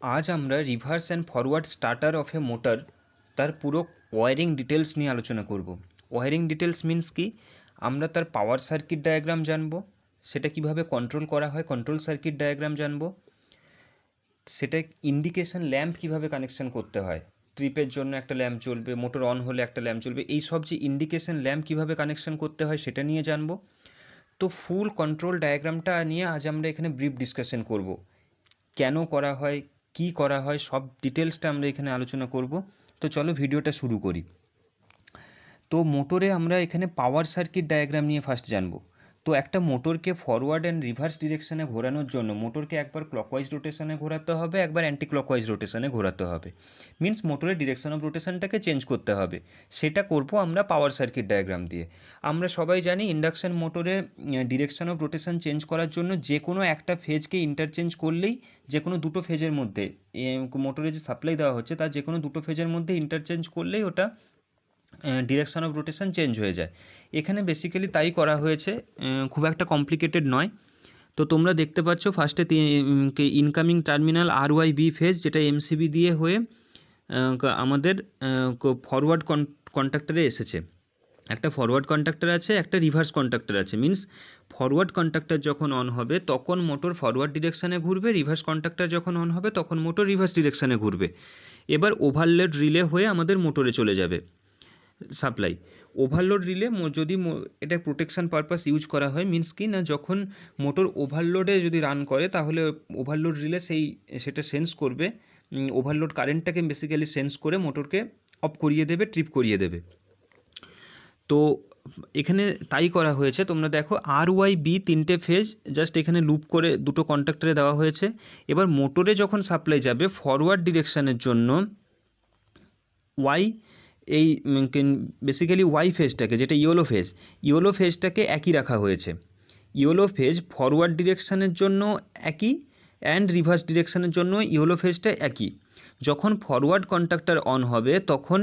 আজ আমরা rivers and forward starter of A motor তার পুরো ওয়ারিং ডিটেলস নিয়ে আলোচনা করব। ওয়ারিং ডিটেলস মিন্স কি, আমরা তার পাওয়ার সার্কিট ডায়াগ্রাম জানবো, সেটা কিভাবে কন্ট্রোল করা হয় কন্ট্রোল সার্কিট ডায়াগ্রাম জানবো, সেটা ইন্ডিকেশন ল্যাম্প কিভাবে কানেকশন করতে হয়, ট্রিপের জন্য একটা ল্যাম্প জ্বলবে, মোটর অন হলে একটা ল্যাম্প জ্বলবে, এই সব যে ইন্ডিকেশন ল্যাম্প কিভাবে কানেকশন করতে হয় সেটা নিয়ে জানবো। তো ফুল কন্ট্রোল ডায়াগ্রামটা নিয়ে আজ আমরা এখানে ব্রিফ ডিসকাশন করব। কেন করা হয়, কি করা হয়, সব ডিটেলসটা আমরা এখানে আলোচনা করব। তো চলো ভিডিওটা শুরু করি। তো মোটরে আমরা এখানে পাওয়ার সার্কিট ডায়াগ্রাম নিয়ে ফার্স্ট জানবো। তো একটা মোটরকে ফরওয়ার্ড অ্যান্ড রিভার্স ডিরেকশনে ঘোরানোর জন্য মোটরকে একবার ক্লকওয়াইজ রোটেশনে ঘোরাতে হবে, একবার অ্যান্টি ক্লকওয়াইজ রোটেশনে ঘোরাতে হবে। মিন্স মোটরের ডিরেকশন অফ রোটেশনটাকে চেঞ্জ করতে হবে। সেটা করব আমরা পাওয়ার সার্কিট ডায়াগ্রাম দিয়ে। আমরা সবাই জানি ইন্ডাকশন মোটরের ডিরেকশন অফ রোটেশন চেঞ্জ করার জন্য যে কোনো একটা ফেজকে ইন্টারচেঞ্জ করলেই, যে কোনো দুটো ফেজের মধ্যে মোটরে যে সাপ্লাই দেওয়া হচ্ছে তার যে কোনো দুটো ফেজের মধ্যে ইন্টারচেঞ্জ করলেই ওটা ডিরেকশন অফ রোটেশন চেঞ্জ হয়ে যায়। এখানে বেসিক্যালি তাই করা হয়েছে, খুব একটা কমপ্লিকেটেড নয়। তো তোমরা দেখতে পাচ্ছ ফার্স্টে ইনকামিং টার্মিনাল আর ওয়াই বি ফেজ, যেটা এমসিবি দিয়ে হয়ে আমাদের ফরওয়ার্ড কন্ট্যাক্টরে এসেছে। একটা ফরওয়ার্ড কন্ট্যাক্টর আছে, একটা রিভার্স কন্ট্যাক্টর আছে। মিন্স ফরওয়ার্ড কন্ট্যাক্টর যখন অন হবে তখন মোটর ফরওয়ার্ড ডিরেকশানে ঘুরবে, রিভার্স কন্ট্যাক্টর যখন অন হবে তখন মোটর রিভার্স ডিরেকশানে ঘুরবে। এবার ওভারলোড রিলে হয়ে আমাদের মোটরে চলে যাবে সাপ্লাই। ওভারলোড রিলে যদি এটা প্রোটেকশান পারপাস ইউজ করা হয়, মিন্স কি না, যখন মোটর ওভারলোডে যদি রান করে তাহলে ওভারলোড রিলে সেটা সেন্স করবে, ওভারলোড কারেন্টটাকে বেসিক্যালি সেন্স করে মোটরকে অফ করিয়ে দেবে, ট্রিপ করিয়ে দেবে। তো এখানে তাই করা হয়েছে। তোমরা দেখো আর ওয়াই বি তিনটে ফেজ জাস্ট এখানে লুপ করে দুটো কন্ট্যাক্টরে দেওয়া হয়েছে। এবার মোটরে যখন সাপ্লাই যাবে ফরওয়ার্ড ডিরেকশানের জন্য ওয়াই, এই বেসিক্যালি ওয়াই ফেজটাকে, যেটা ইয়েলো ফেজটাকে একই রাখা হয়েছে। ইয়েলো ফেজ ফরওয়ার্ড ডিরেকশানের জন্য একই, অ্যান্ড রিভার্স ডিরেকশানের জন্য ইয়েলো ফেজটা একই। যখন ফরওয়ার্ড কন্ট্যাক্টর অন হবে তখন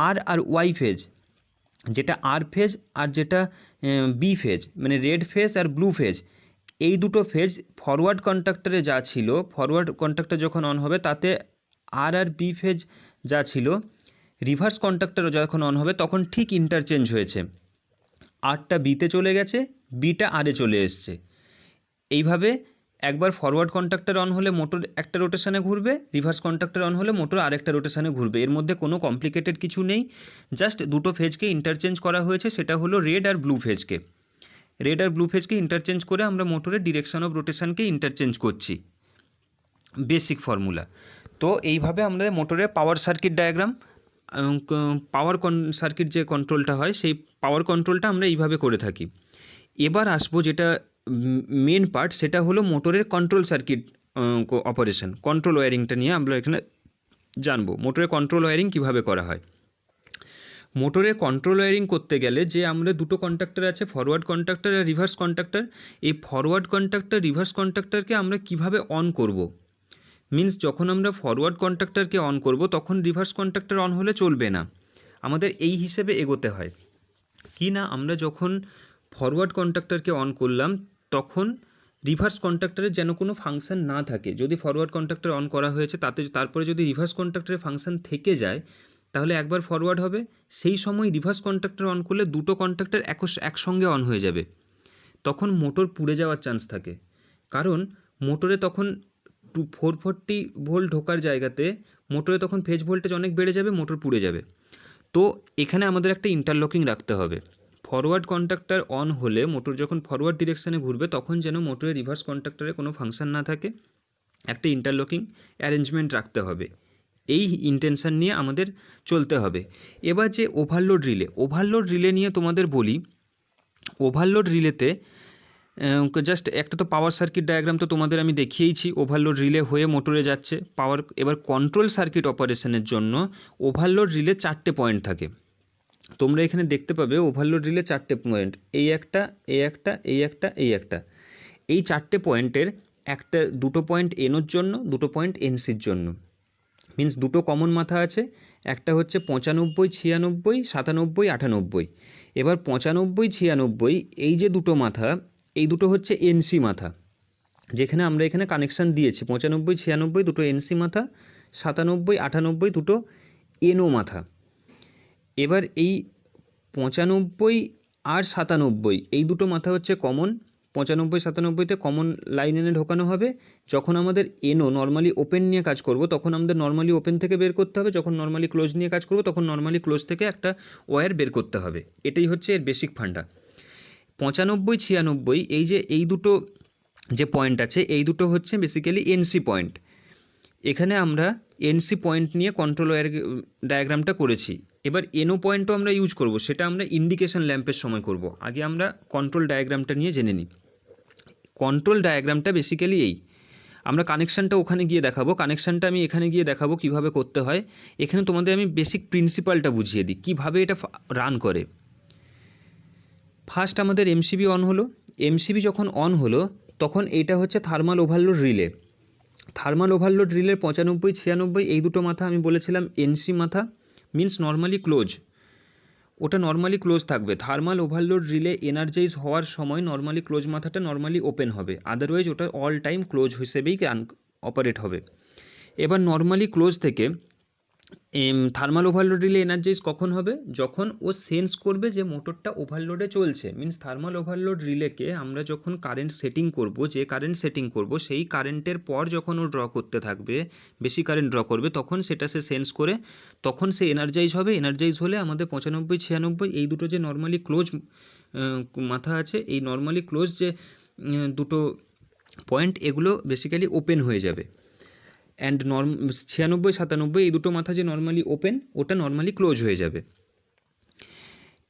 আর ওয়াই ফেজ, যেটা আর ফেজ আর যেটা বি ফেজ, মানে রেড ফেজ আর ব্লু ফেজ, এই দুটো ফেজ ফরওয়ার্ড কন্ট্যাক্টরে যা ছিল, ফরওয়ার্ড কন্ট্যাক্টর যখন অন হবে তাতে আর বি ফেজ যা ছিল, রিভার্স কন্ট্যাক্টর যখন অন হবে তখন ঠিক ইন্টারচেঞ্জ হয়েছে। আরটা বিতে চলে গেছে, বিটা আরে চলে এসছে। এইভাবে একবার ফরওয়ার্ড কন্ট্যাক্টর অন হলে মোটর একটা রোটেশনে ঘুরবে, রিভার্স কন্ট্যাক্টর অন হলে মোটর আরেকটা রোটেশনে ঘুরবে। এর মধ্যে কোনো কমপ্লিকেটেড কিছু নেই, জাস্ট দুটো ফেজকে ইন্টারচেঞ্জ করা হয়েছে, সেটা হলো রেড আর ব্লু ফেজকে ইন্টারচেঞ্জ করে আমরা মোটরের ডিরেকশন অফ রোটেশনকে ইন্টারচেঞ্জ করছি। Basic formula. তো এইভাবে আমরা মোটরের পাওয়ার সার্কিট ডায়াগ্রাম, সার্কিট যে কন্ট্রোলটা হয় সেই পাওয়ার কন্ট্রোলটা আমরা এইভাবে করে থাকি। এবার আসবো যেটা মেন পার্ট, সেটা হলো মোটরের কন্ট্রোল সার্কিট অপারেশন, কন্ট্রোল ওয়্যারিংটা নিয়ে আমরা এখানে জানবো। মোটরের কন্ট্রোল ওয়্যারিং কীভাবে করা হয়। মোটরে কন্ট্রোল ওয়্যারিং করতে গেলে যে আমরা দুটো কন্ট্যাক্টর আছে, ফরওয়ার্ড কন্ট্যাক্টর আর রিভার্স কন্ট্যাক্টর, এই ফরওয়ার্ড কন্ট্যাক্টর রিভার্স কন্ট্যাক্টরকে আমরা কিভাবে অন করব। মিন্স যখন আমরা ফরওয়ার্ড কন্ট্যাক্টরকে অন করব তখন রিভার্স কন্ট্যাক্টর অন হলে চলবে না, আমাদের এই হিসেবে এগোতে হয়। কি না, আমরা যখন ফরওয়ার্ড কন্ট্যাক্টরকে অন করলাম তখন রিভার্স কন্ট্যাক্টরের যেন কোনো ফাংশন না থাকে। যদি ফরওয়ার্ড কন্ট্যাক্টর অন করা হয়েছে তারপরে যদি রিভার্স কন্ট্যাক্টরের ফাংশন থেকে যায় তাহলে একবার ফরওয়ার্ড হবে, সেই সময় রিভার্স কন্ট্যাক্টর অন করলে দুটো কন্ট্যাক্টর একসঙ্গে অন হয়ে যাবে। তখন মোটর পুড়ে যাওয়ার চান্স থাকে, কারণ মোটরে তখন 440 ভোল্ট ঢোকার জায়গাতে মোটরে তখন ফেজ ভোল্টেজ অনেক বেড়ে যাবে, মোটর পুড়ে যাবে। তো এখানে আমাদের একটা ইন্টারলকিং রাখতে হবে। ফরওয়ার্ড কন্ট্যাক্টর অন হলে মোটর যখন ফরওয়ার্ড ডিরেকশানে ঘুরবে তখন যেন মোটরের রিভার্স কন্ট্যাক্টরে কোনো ফাংশন না থাকে, একটা ইন্টারলকিং অ্যারেঞ্জমেন্ট রাখতে হবে। এই ইন্টেনশন নিয়ে আমাদের চলতে হবে। এবার যে ওভারলোড রিলে নিয়ে তোমাদের বলি। ওভারলোড রিলেতে জাস্ট একটা তো পাওয়ার সার্কিট ডায়াগ্রাম তো তোমাদের আমি দেখিয়েইছি, ওভারলোড রিলে হয়ে মোটরে যাচ্ছে পাওয়ার। এবার কন্ট্রোল সার্কিট অপারেশনের জন্য ওভারলোড রিলে 4টে পয়েন্ট থাকে। তোমরা এখানে দেখতে পাবে ওভারলোড রিলে 4টে পয়েন্ট, এই একটা, এই একটা, এই একটা, এই একটা। এই 4টে পয়েন্টের দুটো পয়েন্ট এনোর জন্য, দুটো পয়েন্ট এনসির জন্য। মিন্স দুটো কমন মাথা আছে, একটা হচ্ছে 95, 96, 97, 98। এবার 95, 96 এই যে দুটো মাথা, এই দুটো হচ্ছে এনসি মাথা। যেখানে আমরা এখানে কানেকশান দিয়েছি 95 96 দুটো এনসি মাথা, 97 98 দুটো এনও মাথা। এবার এই 95 আর 97 এই দুটো মাথা হচ্ছে কমন, 95 97তে কমন লাইন এনে ঢোকানো হবে। যখন আমাদের এনও নর্মালি ওপেন নিয়ে কাজ করব তখন আমাদের নর্মালি ওপেন থেকে বের করতে হবে, যখন নর্মালি ক্লোজ নিয়ে কাজ করব তখন নর্মালি ক্লোজ থেকে একটা ওয়্যার বের করতে হবে। এটাই হচ্ছে এর বেসিক ফান্ডা। 95 96 এই যে এই দুটো যে পয়েন্ট আছে এই দুটো হচ্ছে বেসিক্যালি এনসি পয়েন্ট। এখানে আমরা এনসি পয়েন্ট নিয়ে কন্ট্রোল ওয়্যার ডায়াগ্রামটা করেছি। এবার এনও পয়েন্টও আমরা ইউজ করব, সেটা আমরা ইন্ডিকেশন ল্যাম্পের সময় করব। আগে আমরা কন্ট্রোল ডায়াগ্রামটা নিয়ে জেনে নিই। কন্ট্রোল ডায়াগ্রামটা বেসিক্যালি এই, আমরা কানেকশানটা ওখানে গিয়ে দেখাবো, কানেকশানটা আমি এখানে গিয়ে দেখাবো কীভাবে করতে হয়। এখানে তোমাদের আমি বেসিক প্রিন্সিপালটা বুঝিয়ে দিই কীভাবে এটা রান করে। ফার্স্ট আমাদের এমসিবি অন হলো। এমসিবি যখন অন হলো তখন এটা হচ্ছে thermal overload relay. Thermal overload রিলের 95 96 এই দুটো মাথা আমি বলেছিলাম এনসি মাথা, মিন্স নর্মালি ক্লোজ। ওটা নর্মালি ক্লোজ থাকবে। থার্মাল ওভারলোড রিলে এনার্জাইজ হওয়ার সময় নর্মালি ক্লোজ মাথাটা নর্মালি ওপেন হবে, আদারওয়াইজ ওটা অল টাইম ক্লোজ হিসেবেই অপারেট হবে। এবার নর্মালি ক্লোজ থেকে থার্মাল ওভারলোড রিলে এনার্জাইজ কখন হবে? যখন ও সেন্স করবে যে মোটরটা ওভারলোডে চলছে। মিন্স থার্মাল ওভারলোড রিলেকে আমরা যখন কারেন্ট সেটিং করব, যে কারেন্ট সেটিং করব সেই কারেন্টের পর যখন ও ড্র করতে থাকবে, বেশি কারেন্ট ড্র করবে, তখন সেটা সে সেন্স করে তখন সে এনার্জাইজ হবে। এনার্জাইজ হলে আমাদের 95 96 এই দুটো যে নর্মালি ক্লোজ মাথা আছে, এই নর্মালি ক্লোজ যে দুটো পয়েন্ট এগুলো বেসিক্যালি ওপেন হয়ে যাবে। অ্যান্ড 96 97 এই দুটো মাথা যে নর্মালি ওপেন ওটা নর্মালি ক্লোজ হয়ে যাবে।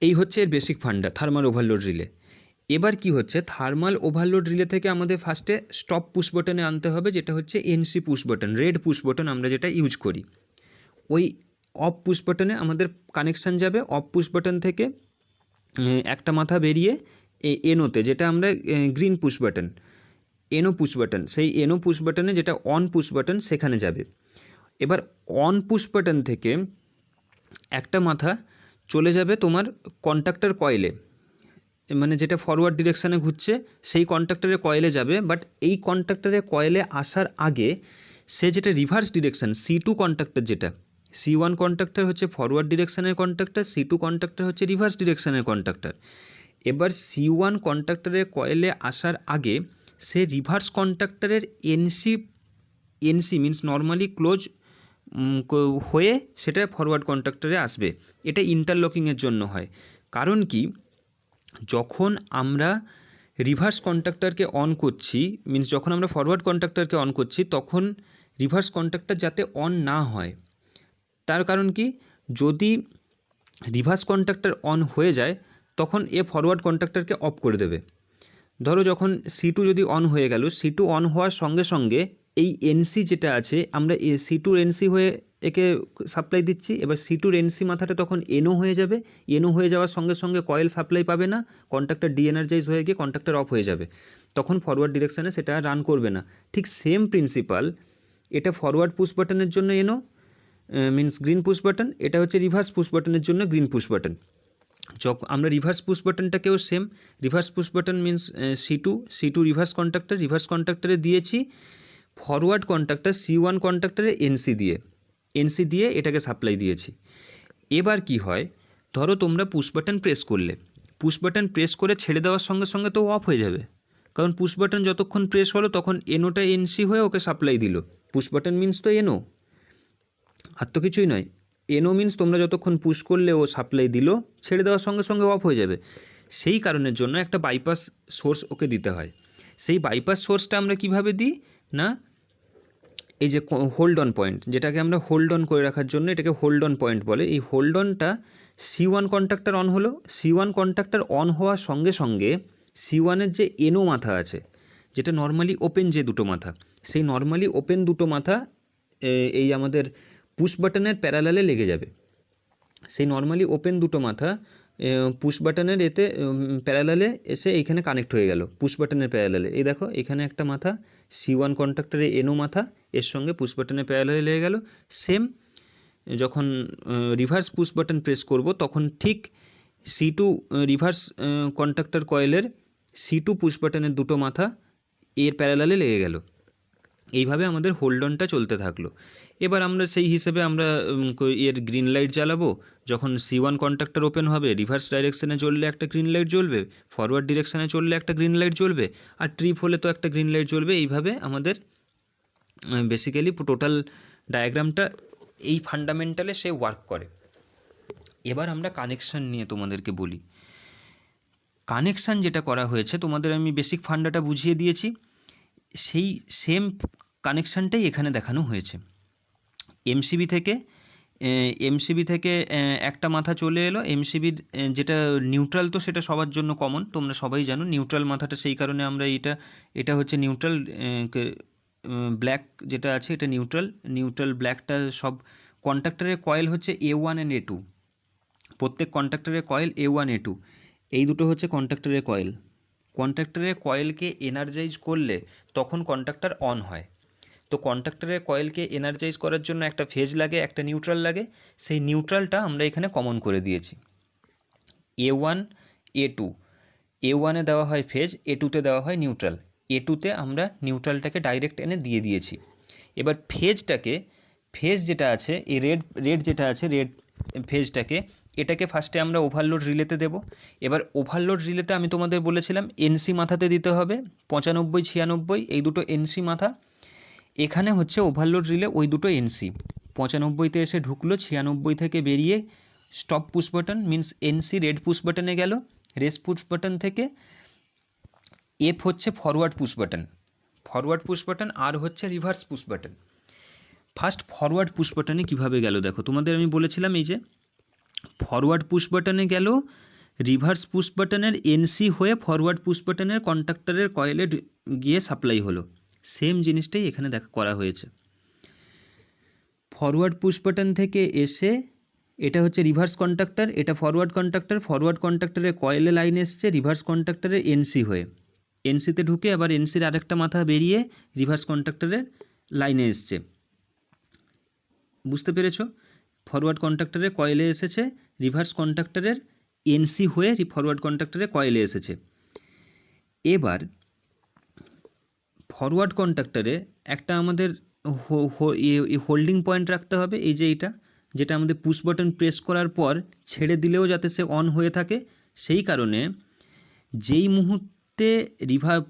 এই হচ্ছে এর বেসিক ফান্ডা থার্মাল ওভারলোড রিলে। এবার কি হচ্ছে, থার্মাল ওভারলোড রিলে থেকে আমাদের ফার্স্টে স্টপ পুশ বাটনে আনতে হবে, যেটা হচ্ছে NC push button, red push button আমরা যেটা ইউজ করি। ওই অফ পুশ বাটনে আমাদের কানেকশান যাবে। অফ পুশ বাটন থেকে একটা মাথা বেরিয়ে এনোতে, যেটা আমরা গ্রিন পুশ বাটন, এনো পুশ বাটন, সেই এনো পুশ বাটনে যেটা অন পুশ বাটন সেখানে যাবে। এবার অন পুশ বাটন থেকে একটা মাথা চলে যাবে তোমার কন্ট্যাক্টর কয়েলে, মানে যেটা ফরওয়ার্ড ডিরেকশানে ঘুরছে সেই কন্ট্যাক্টরের কয়েলে যাবে। বাট এই কন্ট্যাক্টরের কয়েলে আসার আগে সে যেটা রিভার্স ডিরেকশান C2 কন্ট্যাক্টর, যেটা C1 কন্ট্যাক্টর হচ্ছে ফরওয়ার্ড ডিরেকশানের কন্ট্যাক্টর, C2 কন্ট্যাক্টর হচ্ছে রিভার্স ডিরেকশানের কন্ট্যাক্টর। এবার C1 কন্ট্যাক্টরের কয়েলে আসার আগে সে রিভার্স কন্ট্যাক্টরের এনসি মিন্স নর্মালি ক্লোজ হয়ে সেটা ফরওয়ার্ড কন্ট্যাক্টরে আসবে। এটা ইন্টারলকিংয়ের জন্য হয়। কারণ কি, যখন আমরা রিভার্স কন্ট্যাক্টরকে অন করছি, মিন্স যখন আমরা ফরওয়ার্ড কন্ট্যাক্টরকে অন করছি তখন রিভার্স কন্ট্যাক্টর যাতে অন না হয়, তার কারণ কি, যদি রিভার্স কন্ট্যাক্টর অন হয়ে যায় তখন এ ফরওয়ার্ড কন্ট্যাক্টরকে অফ করে দেবে। ধরো যখন C2 যদি অন হয়ে গেল, C2 অন হওয়ার সঙ্গে সঙ্গে এই এনসি যেটা আছে আমরা C2 এনসি হয়ে একে সাপ্লাই দিচ্ছি। এবার C2 এনসি মাথাটা তখন এনও হয়ে যাবে। এনও হয়ে যাওয়ার সঙ্গে সঙ্গে কয়েল সাপ্লাই পাবে না, কন্ট্যাক্টর ডিএনার্জাইজ হয়ে গিয়ে কন্ট্যাক্টর অফ হয়ে যাবে, তখন ফরওয়ার্ড ডিরেকশানে সেটা রান করবে না। ঠিক সেম প্রিন্সিপাল, এটা ফরওয়ার্ড পুশ বাটনের জন্য NO means green push button, এটা হচ্ছে রিভার্স পুশ বাটনের জন্য গ্রিন পুশ বাটন। যখন আমরা রিভার্স পুশ বাটনটাকেও same, reverse push button means C2 reverse কন্ট্যাক্টরে দিয়েছি ফরওয়ার্ড কন্ট্যাক্টর C1 কন্ট্যাক্টরে এনসি দিয়ে এটাকে সাপ্লাই দিয়েছি। এবার কি হয়, ধরো তোমরা পুশ বাটন প্রেস করলে, পুশ বাটন প্রেস করে ছেড়ে দেওয়ার সঙ্গে সঙ্গে তো অফ হয়ে যাবে, কারণ পুশ বাটন যতক্ষণ প্রেস হলো তখন এনোটা এনসি হয়ে ওকে সাপ্লাই দিল। পুশ বাটন মিন্স তো এনো, আর তো কিছুই নয়। এনো মিন্স তোমরা যতক্ষণ পুশ করলে ও সাপ্লাই দিল, ছেড়ে দেওয়ার সঙ্গে সঙ্গে অফ হয়ে যাবে। সেই কারণের জন্য একটা বাইপাস সোর্স ওকে দিতে হয়। সেই বাইপাস সোর্সটা আমরা কিভাবে দিই না, এই যে হোল্ড অন পয়েন্ট, যেটাকে আমরা হোল্ড অন করে রাখার জন্য এটাকে হোল্ড অন পয়েন্ট বলে, এই হোল্ড অনটা C1 কন্ট্যাক্টর অন হলো, C1 কন্ট্যাক্টর অন হওয়ার সঙ্গে সঙ্গে C1-এর যে এনো মাথা আছে, যেটা নর্মালি ওপেন যে দুটো মাথা, সেই নর্মালি ওপেন দুটো মাথা এই আমাদের পুশ বাটনের প্যারালালে লেগে যাবে। সেই নর্মালি ওপেন দুটো মাথা পুশ বাটনের এতে প্যারালালে এসে এইখানে কানেক্ট হয়ে গেল, পুশ বাটনের প্যারালালে। এই দেখো এখানে একটা মাথা C1 কন্ট্যাক্টরে এনো মাথা এর সঙ্গে পুশ বাটনের প্যারালালে লেগে গেল। সেম যখন রিভার্স পুশ বাটন প্রেস করব তখন ঠিক C2 রিভার্স কন্ট্যাক্টর কয়েলের C2 পুশ বাটনের দুটো মাথা এর প্যারালালে লেগে গেল। এইভাবে আমাদের হোল্ড অনটা চলতে থাকলো। এবার আমরা সেই হিসেবে আমরা এর গ্রিন লাইট জ্বালাবো। যখন C1 কন্ট্যাক্টর ওপেন হবে, রিভার্স ডাইরেকশনে চললে একটা গ্রিন লাইট জ্বলবে, ফরওয়ার্ড ডিরেকশনে চললে একটা গ্রিন লাইট জ্বলবে, আর ট্রিপ হলে তো একটা গ্রিন লাইট জ্বলবে। এইভাবে আমাদের বেসিক্যালি টোটাল ডায়াগ্রামটা এই ফান্ডামেন্টালে সে ওয়ার্ক করে। এবার আমরা কানেকশান নিয়ে তোমাদেরকে বলি। কানেকশান যেটা করা হয়েছে, তোমাদের আমি বেসিক ফান্ডাটা বুঝিয়ে দিয়েছি, সেই সেম কানেকশানটাই এখানে দেখানো হয়েছে। এমসিবি থেকে একটা মাথা চলে এলো। এমসিবির যেটা নিউট্রাল, তো সেটা সবার জন্য কমন, তোমরা সবাই জানো নিউট্রাল মাথাটা, সেই কারণে আমরা এটা হচ্ছে নিউট্রাল। ব্ল্যাক যেটা আছে এটা নিউট্রাল ব্ল্যাকটা সব কন্ডাক্টরের কয়েল হচ্ছে A1 and A2। প্রত্যেক কন্ডাক্টরের কয়েল A1 A2, এই দুটো হচ্ছে কন্ডাক্টরের কয়েল। কন্ডাক্টরের কয়েলকে এনার্জাইজ করলে তখন কন্ডাক্টর অন হয়। তো কন্ডাক্টরের কয়েলকে এনার্জাইজ করার জন্য একটা ফেজ লাগে, একটা নিউট্রাল লাগে। সেই নিউট্রালটা আমরা এখানে কমন করে দিয়েছি। A1 A2, A1-এ দেওয়া হয় ফেজ, A2-তে দেওয়া হয় নিউট্রাল। A2-তে আমরা নিউট্রালটাকে ডাইরেক্ট এনে দিয়ে দিয়েছি। এবার ফেজ যেটা আছে, এই রেড যেটা আছে, রেড এটাকে ফার্স্টে আমরা ওভারলোড রিলেতে দেব। এবার ওভারলোড রিলেতে আমি তোমাদের বলেছিলাম এনসি মাথাতে দিতে হবে, 95 96 এই দুটো এনসি মাথা। এখানে হচ্ছে ওভারলোড রিলে ওই দুটো এনসি, 95-তে এসে ঢুকলো, 96 থেকে বেরিয়ে stop push button means NC red push বাটনে গেল। রেড পুশ বাটন থেকে এফ হচ্ছে ফরওয়ার্ড পুশ বাটন, আর হচ্ছে reverse push button. First forward push বাটনে কীভাবে গেল দেখো, তোমাদের আমি বলেছিলাম এই যে ফরওয়ার্ড পুশ বাটনে গেল, রিভার্স পুশ বাটনের এনসি হয়ে ফরওয়ার্ড পুশ বাটনের কন্ডাক্টরের কয়েলে গিয়ে সাপ্লাই হলো। সেম জিনিসটাই এখানে করা হয়েছে। ফরওয়ার্ড পুশ বাটন থেকে এসে এটা হচ্ছে রিভার্স কন্ডাক্টর, এটা ফরওয়ার্ড কন্ডাক্টরের কয়েলে লাইন এসছে রিভার্স কন্ডাক্টরের এনসি হয়ে, এনসিতে ঢুকে আবার এনসির আরেকটা মাথা বেরিয়ে রিভার্স কন্ডাক্টরের লাইনে এসছে। বুঝতে পেরেছো? ফরওয়ার্ড কন্ডাক্টরের কয়েলে এসেছে, রিভার্স কন্ডাক্টরের এনসি হয়ে ফরওয়ার্ড কন্ডাক্টরের কয়েলে এসেছে। এবার ফরওয়ার্ড কন্ডাক্টরে একটা আমাদের হোল্ডিং পয়েন্ট রাখতে হবে। এই যে এইটা, যেটা আমাদের পুশ বাটন প্রেস করার পর ছেড়ে দিলেও যাতে সে অন হয়ে থাকে। সেই কারণে যেই মুহূর্তে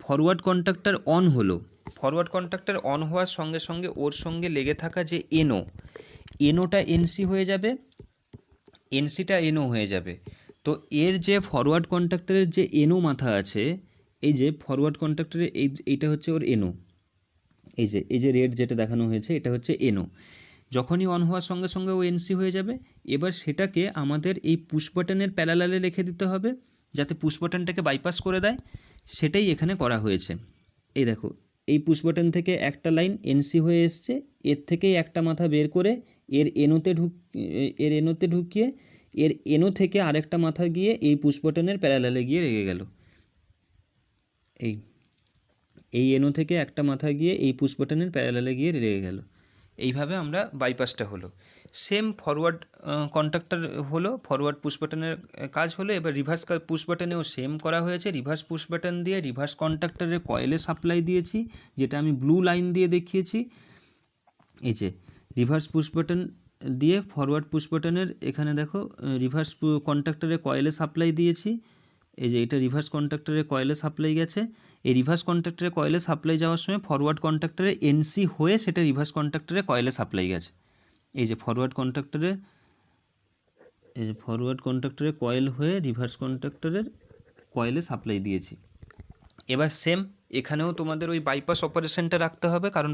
ফরওয়ার্ড কন্ডাক্টর অন হলো, ফরওয়ার্ড কন্ডাক্টর অন হওয়ার সঙ্গে সঙ্গে ওর সঙ্গে লেগে থাকা যে এনোটা এনসি হয়ে যাবে, এনসিটা এনও হয়ে যাবে। তো এর যে ফরওয়ার্ড কন্ডাক্টরের যে এনও মাথা আছে, এই যে ফরওয়ার্ড কন্ডাক্টরের এইটা হচ্ছে ওর এনও, এই যে রেড যেটা দেখানো হয়েছে এটা হচ্ছে এনও। যখনই অন হওয়ার সঙ্গে সঙ্গে ও এনসি হয়ে যাবে। এবার সেটাকে আমাদের এই পুশ বাটনের প্যারালালে রেখে দিতে হবে, যাতে পুশ বাটনটাকে বাইপাস করে দেয়। সেটাই এখানে করা হয়েছে। এই দেখো, এই পুশ বাটন থেকে একটা লাইন এনসি হয়ে এসছে, এর থেকেই একটা মাথা বের করে এর এনোতে ঢুকিয়ে এর এনো থেকে আরেকটা মাথা গিয়ে এই পুশ বাটনের প্যারালালে গিয়ে লেগে গেল। এই এনো থেকে একটা মাথা গিয়ে এই পুশ বাটনের প্যারালালে গিয়ে লেগে গেল। এইভাবে আমরা বাইপাসটা হলো। সেম ফরওয়ার্ড কন্ডাক্টর হলো, ফরওয়ার্ড পুশ বাটনের কাজ হলো। এবার রিভার্স পুশ বাটনেও সেম করা হয়েছে। রিভার্স পুশ বাটন দিয়ে রিভার্স কন্ডাক্টরের কয়েলে সাপ্লাই দিয়েছি, যেটা আমি ব্লু লাইন দিয়ে দেখিয়েছি। এই যে রিভার্স পুশ বাটন দিয়ে ফরওয়ার্ড পুশ বাটনের এখানে দেখো রিভার্স কন্ডাক্টরের কয়েলে সাপ্লাই দিয়েছি। এই যে এটা রিভার্স কন্ডাক্টরের কয়েলে সাপ্লাই গেছে। এই রিভার্স কন্ডাক্টরের কয়েলে সাপ্লাই যাওয়ার সময় ফরওয়ার্ড কন্ডাক্টরের এনসি হয়ে সেটা রিভার্স কন্ডাক্টরের কয়েলে সাপ্লাই গেছে। এই যে ফরওয়ার্ড কন্ডাক্টরের কয়েল হয়ে রিভার্স কন্ডাক্টরের কয়েলে সাপ্লাই দিয়েছি। এবার সেম এখানেও তোমাদের ওই বাইপাস অপারেশনটা রাখতে হবে, কারণ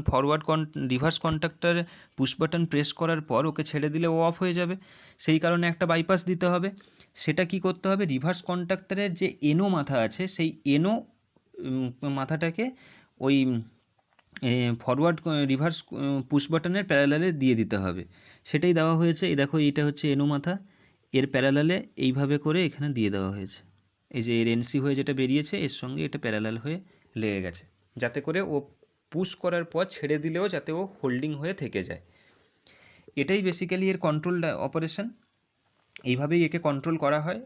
reverse conductor push button press করার পর ওকে ছেড়ে দিলে ও অফ হয়ে যাবে। সেই কারণে একটা বাইপাস দিতে হবে। সেটা কি করতে হবে, রিভার্স কন্ডাক্টরের যে এনো মাথা আছে সেই এনো মাথাটাকে ওই ফরওয়ার্ড রিভার্স পুশ বাটনের প্যারালালে দিয়ে দিতে হবে। সেটাই দেওয়া হয়েছে। এই দেখো, এইটা হচ্ছে এনো মাথা, এর প্যারালালে এইভাবে করে এখানে দিয়ে দেওয়া হয়েছে। এই যে এর এনসি হয়ে যেটা বেরিয়েছে এর সঙ্গে এটা প্যারালাল হয়ে লেগে গেছে, যাতে করে ও পুশ করার পর ছেড়ে দিলেও যাতে ও হোল্ডিং হয়ে থেকে যায়। এটাই বেসিক্যালি এর কন্ট্রোল অপারেশন। এইভাবেই একে কন্ট্রোল করা হয়।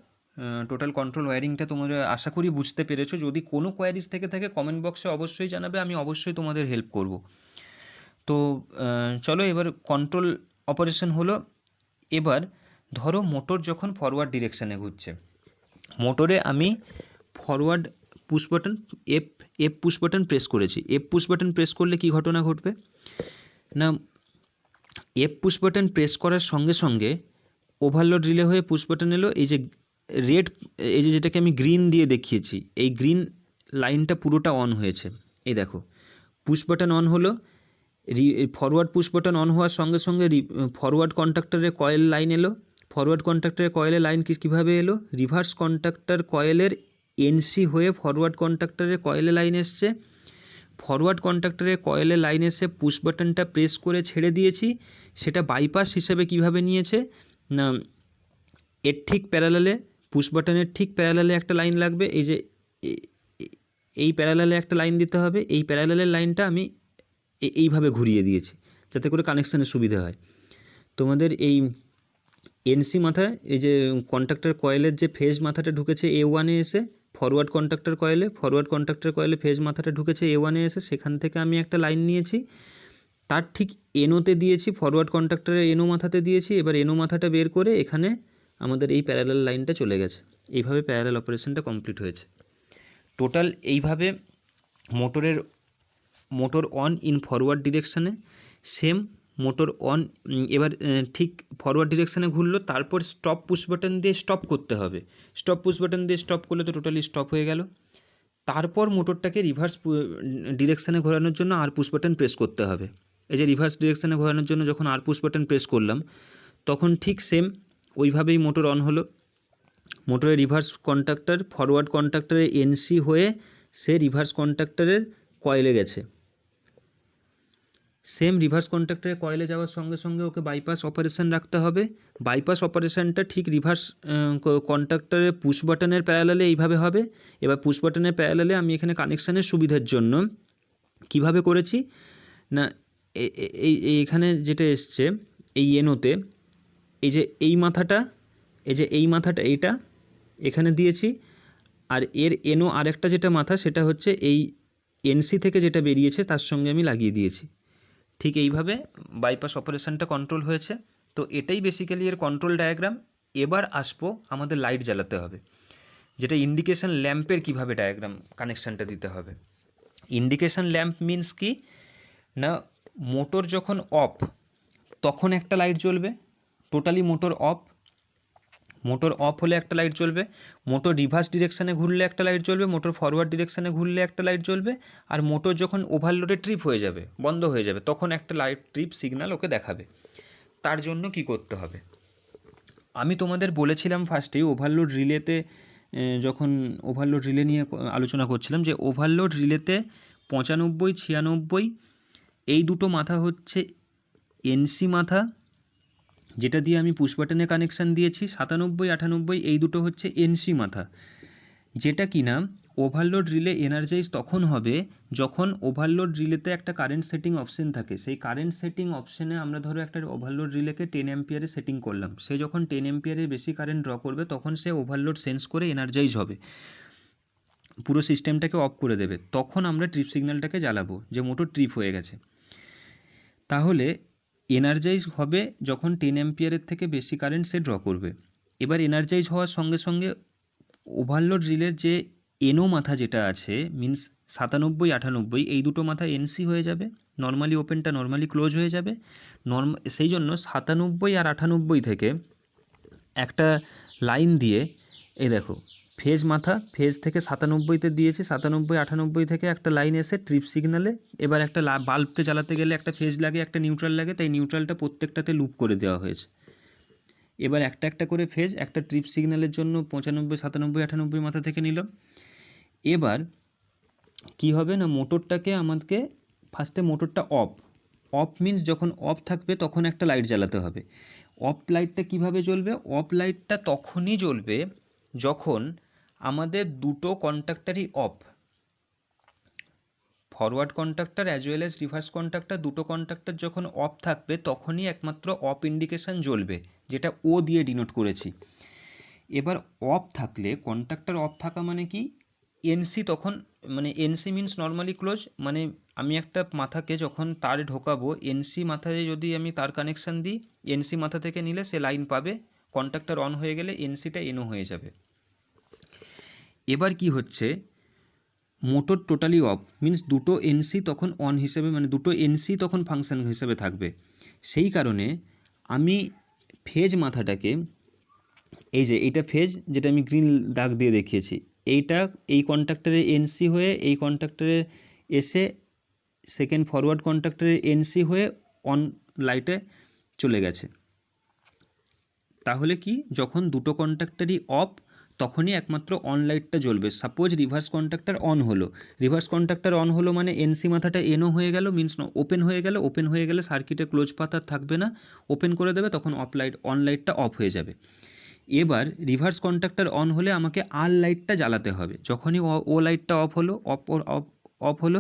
টোটাল কন্ট্রোল ওয়্যারিংটা তোমরা আশা করি বুঝতে পেরেছো। যদি কোনো কোয়ারিজ থেকে থাকে কমেন্ট বক্সে অবশ্যই জানাবে, আমি অবশ্যই তোমাদের হেল্প করব। তো চলো এবার কন্ট্রোল অপারেশন হলো। এবার ধরো মোটর যখন ফরওয়ার্ড ডিরেকশানে ঘুরছে, মোটরে আমি forward push button F F push button press করেছি। এফ পুশ বাটন প্রেস করলে কি ঘটনা ঘটবে না, এফ পুশ বাটন প্রেস করার সঙ্গে সঙ্গে ওভারলোড রিলে হয়ে পুশ বাটন এলো। এই যে রেড, এই যে যেটাকে আমি গ্রিন দিয়ে দেখিয়েছি, এই গ্রিন লাইনটা পুরোটা অন হয়েছে। এই দেখো পুশ বাটন অন হলো, ফরওয়ার্ড পুশ বাটন অন হওয়ার সঙ্গে সঙ্গে ফরওয়ার্ড কন্ট্যাক্টরের কয়েল লাইন এলো। ফরওয়ার্ড কন্ট্যাক্টরের কয়েলের লাইন কীভাবে এলো, রিভার্স কন্ট্যাক্টর কয়েলের এনসি হয়ে ফরওয়ার্ড কন্ট্যাক্টরের কয়েলে লাইন এসছে। ফরওয়ার্ড কন্ট্যাক্টরের কয়েলে লাইন এসে পুশ বাটনটা প্রেস করে ছেড়ে দিয়েছি। সেটা বাইপাস হিসেবে কিভাবে নিয়েছে না, এর ঠিক প্যারালালে, পুশ বাটনের ঠিক প্যারালালে একটা লাইন লাগবে। এই যে এই প্যারালালে একটা লাইন দিতে হবে। এই প্যারালালের লাইনটা আমি এইভাবে ঘুরিয়ে দিয়েছি যাতে করে কানেকশানের সুবিধা হয়। তোমাদের এই এনসি মাথায় এই যে কন্ট্যাক্টর কয়েলের যে ফেজ মাথাটা ঢুকেছে A1-এ এসে, ফরওয়ার্ড কন্ট্যাক্টর কয়েলে ফেজ মাথাটা ঢুকেছে A1-এ এসে, সেখান থেকে আমি একটা লাইন নিয়েছি, তার ঠিক এনোতে দিয়েছি, ফরওয়ার্ড কন্ট্যাক্টরের এনো মাথাতে দিয়েছি। এবার এনো মাথাটা বের করে এখানে আমাদের এই প্যারালাল লাইনটা চলে গেছে। এইভাবে প্যারালাল অপারেশনটা কমপ্লিট হয়েছে। টোটাল এইভাবে মোটর অন ইন ফরওয়ার্ড ডিরেকশানে, সেম মোটর অন। এবার ঠিক ফরওয়ার্ড ডিরেকশানে ঘুরলো, তারপর স্টপ পুশ বাটন দিয়ে স্টপ করতে হবে। স্টপ পুশ বাটন দিয়ে স্টপ করলে তো টোটালি স্টপ হয়ে গেল। তারপর মোটরটাকে রিভার্স ডিরেকশানে ঘোরানোর জন্য আর পুশ বাটন প্রেস করতে হবে। এই যে রিভার্স ডিরেকশানে ঘোরানোর জন্য যখন আর পুশ বাটন প্রেস করলাম, তখন ঠিক সেম ওইভাবেই মোটর অন হলো। মোটরের রিভার্স কন্ট্যাক্টর ফরওয়ার্ড কন্ট্যাক্টরের এনসি হয়ে সে রিভার্স কন্ট্যাক্টরের কয়েলে গেছে। সেম রিভার্স কন্ট্যাক্টরে কয়েলে যাওয়ার সঙ্গে সঙ্গে ওকে বাইপাস অপারেশন রাখতে হবে। বাইপাস অপারেশনটা ঠিক রিভার্স কন্ট্যাক্টরের পুশ বাটনের প্যারালালে এইভাবে হবে। এবার পুশ বাটনের প্যারালালে আমি এখানে কানেকশানের সুবিধার জন্য কিভাবে করেছি না, এইখানে যেটা এসছে এই এনোতে, এই যে এই মাথাটা, এইটা এখানে দিয়েছি। আর এর এনো আরেকটা যেটা মাথা, সেটা হচ্ছে এই এনসি থেকে যেটা বেরিয়েছে তার সঙ্গে আমি লাগিয়ে দিয়েছি। ঠিক এইভাবে বাইপাস অপারেশনটা কন্ট্রোল হয়েছে। তো এটাই বেসিক্যালি এর কন্ট্রোল ডায়াগ্রাম। এবার আসবো আমাদের লাইট জ্বালাতে হবে, যেটা ইন্ডিকেশন ল্যাম্পের কিভাবে ডায়াগ্রাম কানেকশানটা দিতে হবে। ইন্ডিকেশন ল্যাম্প মিন্স কি না, মোটর যখন অফ তখন একটা লাইট জ্বলবে, টোটালি মোটর অফ হলে একটা লাইট জ্বলবে, মোটর রিভার্স ডিরেকশানে ঘুরলে একটা লাইট জ্বলবে, মোটর ফরওয়ার্ড ডিরেকশানে ঘুরলে একটা লাইট জ্বলবে, আর মোটর যখন ওভারলোডে ট্রিপ হয়ে যাবে, বন্ধ হয়ে যাবে, তখন একটা লাইট ট্রিপ সিগন্যাল ওকে দেখাবে। তার জন্য কি করতে হবে, আমি তোমাদের বলেছিলাম ফার্স্টেই ওভারলোড রিলেতে, যখন ওভারলোড রিলে নিয়ে আলোচনা করছিলাম, যে ওভারলোড রিলেতে 95, 96 এই দুটো মাথা হচ্ছে এনসি মাথা, যেটা দিয়ে আমি পুশ বাটনে কানেকশান দিয়েছি। 97, 98 এই দুটো হচ্ছে এনসি মাথা, যেটা কিনা ওভারলোড রিলে এনার্জাইজ তখন হবে যখন ওভারলোড রিলেতে একটা কারেন্ট সেটিং অপশন থাকে। সেই কারেন্ট সেটিং অপশনে আমরা ধরো একটা ওভারলোড রিলেকে 10 অ্যাম্পিয়ারে সেটিং করলাম। সে যখন 10 অ্যাম্পিয়ারের বেশি কারেন্ট ড্র করবে তখন সে ওভারলোড সেন্স করে এনার্জাইজ হবে, পুরো সিস্টেমটাকে অফ করে দেবে। তখন আমরা ট্রিপ সিগন্যালটাকে জ্বালাবো যে মোটর ট্রিপ হয়ে গেছে। তাহলে এনার্জাইজ হবে যখন 10 অ্যাম্পিয়ারের থেকে বেশি কারেন্ট সে ড্র করবে। এবার এনার্জাইজ হওয়ার সঙ্গে সঙ্গে ওভারলোড রিলের যে এনো মাথা যেটা আছে, মিন্স 97, 98 এই দুটো মাথা এনসি হয়ে যাবে, নর্মালি ওপেনটা নর্মালি ক্লোজ হয়ে যাবে। সেই জন্য 97 আর 98 থেকে একটা লাইন দিয়ে, এই দেখো ফেজ মাথা, ফেজ থেকে 97-তে দিয়েছি, 97, 98 থেকে একটা লাইন এসে ট্রিপ সিগনালে, এবার একটা বাল্বকে জ্বালাতে গেলে একটা ফেজ লাগে, একটা নিউট্রাল লাগে, তাই নিউট্রালটা প্রত্যেকটাতে লুপ করে দেওয়া হয়েছে। এবার একটা একটা করে ফেজ একটা ট্রিপ সিগন্যালের জন্য 95, 97, 98 মাথা থেকে নিল। এবার কি হবে না, মোটরটাকে আমাদেরকে ফার্স্টে মোটরটা অফ মিন্স যখন অফ থাকবে তখন একটা লাইট জ্বালাতে হবে। অফ লাইটটা কিভাবে জ্বলবে, অফ লাইটটা তখনই জ্বলবে যখন আমাদের দুটো কন্ট্যাক্টরই off, forward contactor as well as reverse contactor, দুটো কন্ট্যাক্টর যখন অফ থাকবে তখনই একমাত্র অফ ইন্ডিকেশান জ্বলবে, যেটা ও দিয়ে ডিনোট করেছি। এবার অফ থাকলে, কন্ট্যাক্টর অফ থাকা মানে কি, এনসি তখন, মানে এনসি মিন্স নর্মালি ক্লোজ, মানে আমি একটা মাথাকে যখন তার ঢোকাবো, এনসি মাথায় যদি আমি তার কানেকশান দিই, এনসি মাথা থেকে নিলে সে লাইন পাবে, কন্ট্যাক্টর অন হয়ে গেলে এনসিটা এনও হয়ে যাবে। এবার কি হচ্ছে, মোটর টোটালি অফ মিন্স দুটো এনসি তখন অন হিসেবে, মানে দুটো এনসি তখন ফাংশন হিসেবে থাকবে। সেই কারণে আমি ফেজ মাথাটাকে, এই যে এইটা ফেজ, যেটা আমি গ্রিন দাগ দিয়ে দেখিয়েছি, এইটা এই কন্ট্যাক্টরে এনসি হয়ে এই কন্ট্যাক্টরে এসে সেকেন্ড ফরওয়ার্ড কন্ট্যাক্টরে এনসি হয়ে অন লাইটে চলে গেছে। তাহলে কি, যখন দুটো কন্ট্যাক্টরই অফ তখনই একমাত্র অন লাইটটা জ্বলবে। সাপোজ রিভার্স কন্ট্যাক্টর অন হলো, রিভার্স কন্ট্যাক্টর অন হলো মানে এনসি মাথাটা এনও হয়ে গেল, মিন্স ওপেন হয়ে গেল, ওপেন হয়ে গেলে সার্কিটে ক্লোজ পাথ আর থাকবে না, ওপেন করে দেবে, তখন অন লাইটটা অফ হয়ে যাবে। এবার রিভার্স কন্ট্যাক্টর অন হলে আমাকে আর লাইটটা জ্বালাতে হবে। যখনই ও লাইটটা অফ হলো, অফ হলো,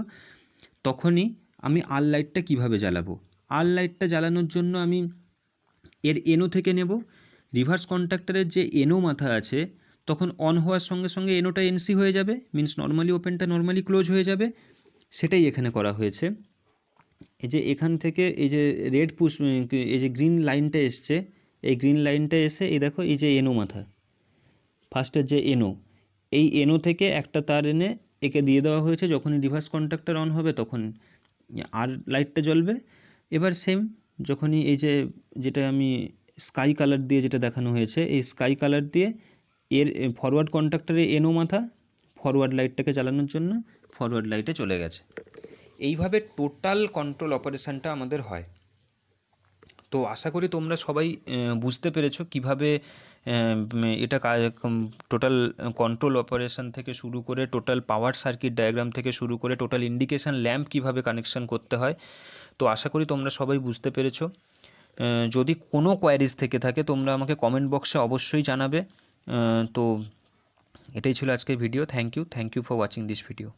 তখনই আমি আর লাইটটা কীভাবে জ্বালাবো, আর লাইটটা জ্বালানোর জন্য আমি এর এনও থেকে নেব। রিভার্স কন্ট্যাক্টরের যে এনও মাথা আছে, তখন অন হওয়ার সঙ্গে সঙ্গে এনওটা এনসি হয়ে যাবে, মিন্স নর্মালি ওপেনটা নর্মালি ক্লোজ হয়ে যাবে। সেটাই এখানে করা হয়েছে। এই যে এখান থেকে এই যে রেড পুশ, এই যে গ্রিন লাইনটা এসছে, এই গ্রিন লাইনটা এসে এই দেখো এই যে এনও মাথা, ফার্স্টের যে এনও, এই এনও থেকে একটা তার এনে একে দিয়ে দেওয়া হয়েছে। যখনই রিভার্স কন্ট্যাক্টর অন হবে তখন আর লাইটটা জ্বলবে। এবার সেম, যখনই এই যে, যেটা আমি স্কাই কালার দিয়ে যেটা দেখানো হয়েছে, এই স্কাই কালার দিয়ে এর ফরওয়ার্ড কন্ট্যাক্টরে এনও মাথা ফরওয়ার্ড লাইটটাকে চালানোর জন্য ফরওয়ার্ড লাইটে চলে গেছে। এইভাবে টোটাল কন্ট্রোল অপারেশানটা আমাদের হয়। তো আশা করি তোমরা সবাই বুঝতে পেরেছো কিভাবে এটা টোটাল কন্ট্রোল অপারেশান থেকে শুরু করে, টোটাল পাওয়ার সার্কিট ডায়াগ্রাম থেকে শুরু করে, টোটাল ইন্ডিকেশান ল্যাম্প কিভাবে কানেকশান করতে হয়। তো আশা করি তোমরা সবাই বুঝতে পেরেছো। যদি কোনো কোয়ারিজ থেকে থাকে তোমরা আমাকে কমেন্ট বক্সে অবশ্যই জানাবে। তো এটাই ছিল আজকের video. Thank you for watching this video.